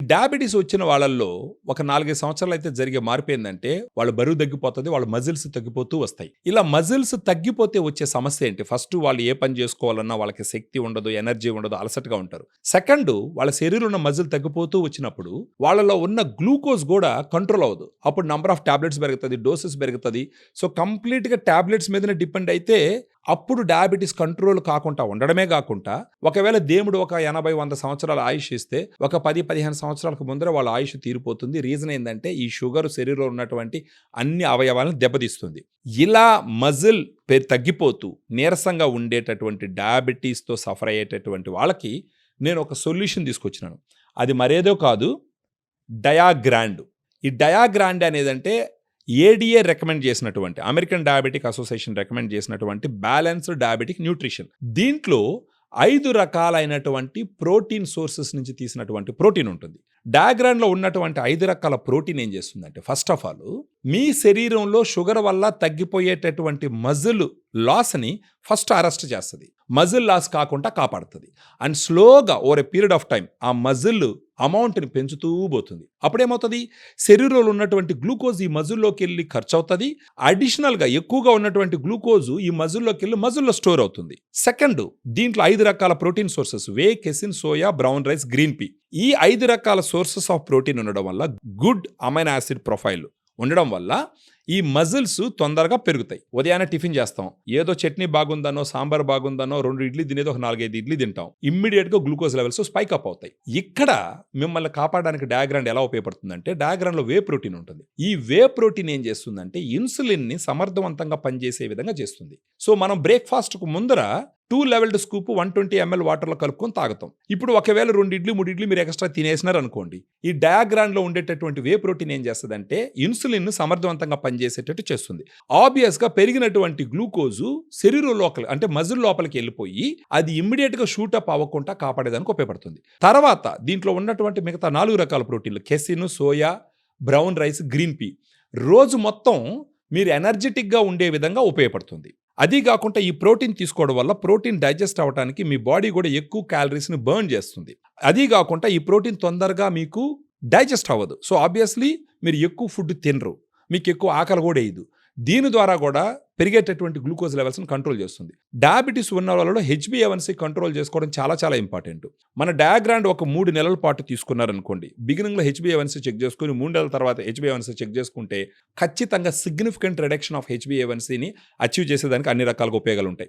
Diabetes వచ్చిన వాళ్ళల్లో ఒక 4, 5 సంవత్సరాలు అయితే జరిగే మార్పు ఏందంటే, వాళ్ళ బరువు తగ్గిపోతది. వాళ్ళ మజిల్స్ తగ్గిపోతూ వస్తాయి. ఇలా మజిల్స్ తగ్గిపోతే వచ్చే సమస్య ఏంటి? ఫస్ట్ వాళ్ళు ఏ పని చేసుకోవాలన్నా వాళ్ళకి శక్తి ఉండదు, ఎనర్జీ ఉండదు, అలసటగా ఉంటారు. సెకండ్, వాళ్ళ శరీరంలో ఉన్న మజిల్ తగ్గిపోతూ వచ్చినప్పుడు వాళ్ళలో ఉన్న గ్లూకోజ్ కూడా కంట్రోల్ అవ్వదు. అప్పుడు నంబర్ ఆఫ్ టాబ్లెట్స్ పెరుగుతది, డోసెస్ పెరుగుతది. సో కంప్లీట్‌గా టాబ్లెట్స్ మీదనే డిపెండ్ అయితే అప్పుడు డయాబెటీస్ కంట్రోల్ కాకుండా ఉండడమే కాకుండా, ఒకవేళ దేవుడు ఒక 80, 100 సంవత్సరాల ఆయుష్ ఇస్తే ఒక 10, 15 సంవత్సరాలకు ముందర వాళ్ళ ఆయుష్ తీరిపోతుంది. రీజన్ ఏందంటే ఈ షుగర్ శరీరంలో ఉన్నటువంటి అన్ని అవయవాలను దెబ్బతీస్తుంది. ఇలా మజిల్ తగ్గిపోతూ నీరసంగా ఉండేటటువంటి డయాబెటీస్‌తో సఫర్ అయ్యేటటువంటి వాళ్ళకి నేను ఒక సొల్యూషన్ తీసుకొచ్చినాను. అది మరేదో కాదు, డయాగ్రాండ్. ఈ డయాగ్రాండ్ అనేదంటే ఏడీఏ రికమెండ్ చేసినటువంటి, అమెరికన్ డయాబెటిక్ అసోసియేషన్ రికమెండ్ చేసినటువంటి బ్యాలెన్స్డ్ డయాబెటిక్ న్యూట్రిషన్. దీంట్లో 5 రకాలైనటువంటి ప్రోటీన్ సోర్సెస్ నుంచి తీసినటువంటి ప్రోటీన్ ఉంటుంది. డయాగ్రామ్లో ఉన్నటువంటి 5 రకాల ప్రోటీన్ ఏం చేస్తుందంటే, ఫస్ట్ ఆఫ్ ఆల్ మీ శరీరంలో షుగర్ వల్ల తగ్గిపోయేటటువంటి మజిల్ లాస్ని ఫస్ట్ అరెస్ట్ చేస్తుంది. మజిల్ లాస్ కాకుండా కాపాడుతుంది. అండ్ స్లోగా over a period of time ఆ మజిల్ అమౌంట్ని పెంచుతూ పోతుంది. అప్పుడేమవుతుంది, శరీరంలో ఉన్నటువంటి గ్లూకోజ్ ఈ మజిల్లోకి వెళ్ళి ఖర్చు అవుతుంది. అడిషనల్గా ఎక్కువగా ఉన్నటువంటి గ్లూకోజ్ ఈ మజిల్లోకి వెళ్ళి మజిల్లో స్టోర్ అవుతుంది. సెకండ్, దీంట్లో 5 రకాల protein sources, whey, casein, soy, brown rice, green pea. ఈ 5 రకాల సోర్సెస్ ఆఫ్ ప్రోటీన్ ఉండడం వల్ల, గుడ్ అమైనో యాసిడ్ ప్రొఫైల్ ఉండడం వల్ల ఈ మజిల్స్ తొందరగా పెరుగుతాయి. ఉదయాన్నే టిఫిన్ చేస్తాం, ఏదో చట్నీ బాగుందనో, సాంబార్ బాగుందనో 2 ఇడ్లీ తినేది ఒక 4, 5 ఇడ్లీ తింటాం. ఇమ్మీడియట్గా గ్లూకోజ్ లెవెల్స్ స్పైక్ అప్ అవుతాయి. ఇక్కడ మిమ్మల్ని కాపాడడానికి డయాగ్రామ్ ఎలా ఉపయోగపడుతుందంటే, డయాగ్రామ్లో వే ప్రోటీన్ ఉంటుంది. ఈ వే ప్రోటీన్ ఏం చేస్తుందంటే ఇన్సులిన్ని సమర్థవంతంగా పనిచేసే విధంగా చేస్తుంది. సో మనం బ్రేక్ఫాస్ట్కు ముందర 2 లెవెల్డ్ స్కూప్ 120 ml వాటర్లో కలుపుకొని తాగుతాం. ఇప్పుడు ఒకవేళ 2 ఇడ్లీ 3 ఇడ్లీ మీరు ఎక్స్ట్రా తినేసినారు అనుకోండి, ఈ డయాగ్రామ్లో ఉండేటటువంటి వే ప్రోటీన్ ఏం చేస్తుందంటే ఇన్సులిన్ సమర్థవంతంగా పనిచేసేటట్టు చేస్తుంది. ఆబ్వియస్గా పెరిగినటువంటి గ్లూకోజు శరీరం లోపల అంటే మజిల్ లోపలికి వెళ్ళిపోయి అది ఇమ్మీడియట్గా షూటప్ అవ్వకుండా కాపాడేదానికి ఉపయోగపడుతుంది. తర్వాత దీంట్లో ఉన్నటువంటి మిగతా 4 రకాల ప్రోటీన్లు, casein, soy, brown rice, green P, రోజు మొత్తం మీరు ఎనర్జెటిక్గా ఉండే విధంగా ఉపయోగపడుతుంది. అది కాకుండా ఈ ప్రోటీన్ తీసుకోవడం వల్ల ప్రోటీన్ డైజెస్ట్ అవ్వడానికి మీ బాడీ కూడా ఎక్కువ క్యాలరీస్ని బర్న్ చేస్తుంది. అది కాకుండా ఈ ప్రోటీన్ తొందరగా మీకు డైజెస్ట్ అవ్వదు. సో ఆబ్వియస్లీ మీరు ఎక్కువ ఫుడ్ తినరు, మీకు ఎక్కువ ఆకలి కూడా వేయదు. దీని ద్వారా కూడా పెరిగేటటువంటి గ్లూకోజ్ లెవెల్స్ని కంట్రోల్ చేస్తుంది. డయాబెటీస్ ఉన్న వాళ్ళలో HbA1c కంట్రోల్ చేసుకోవడం చాలా చాలా ఇంపార్టెంట్. మన డయాగ్రామ్ ఒక 3 నెలల పాటు తీసుకున్నారనుకోండి, బిగినింగ్లో HbA1c చెక్ చేసుకుని 3 నెలల తర్వాత HbA1c చెక్ చేసుకుంటే ఖచ్చితంగా సిగ్నిఫికెంట్ రిడక్షన్ ఆఫ్ HbA1cని అచీవ్ చేసేదానికి అన్ని రకాలుగా ఉపయోగాలు ఉంటాయి.